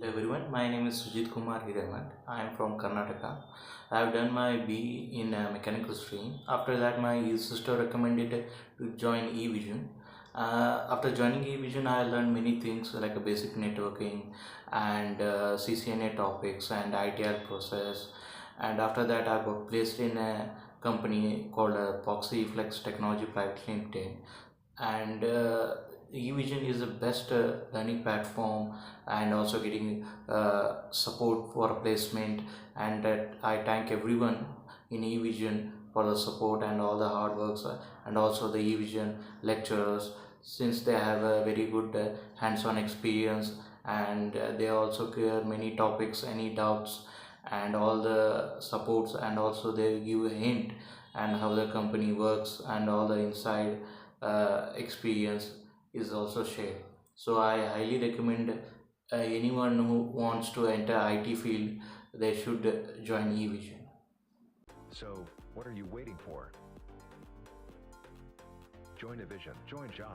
Hello everyone, my name is Sujithkumar Hiremath. I am from Karnataka. I have done my B in mechanical stream. After that, my sister recommended to join Evision. After joining Evision, I learned many things like a basic networking and CCNA topics and ITR process. And after that, I got placed in a company called Posiflex Technology Pvt Ltd. And Evision is the best learning platform and also getting support for placement, and that I thank everyone in Evision for the support and all the hard works, and also the Evision lecturers, since they have a very good hands-on experience, and they also clear many topics, any doubts, and all the supports, and also they give a hint and how the company works, and all the inside experience is also shared. So I highly recommend anyone who wants to enter IT field, they should join eVision. So, what are you waiting for? Join Evision. Join job.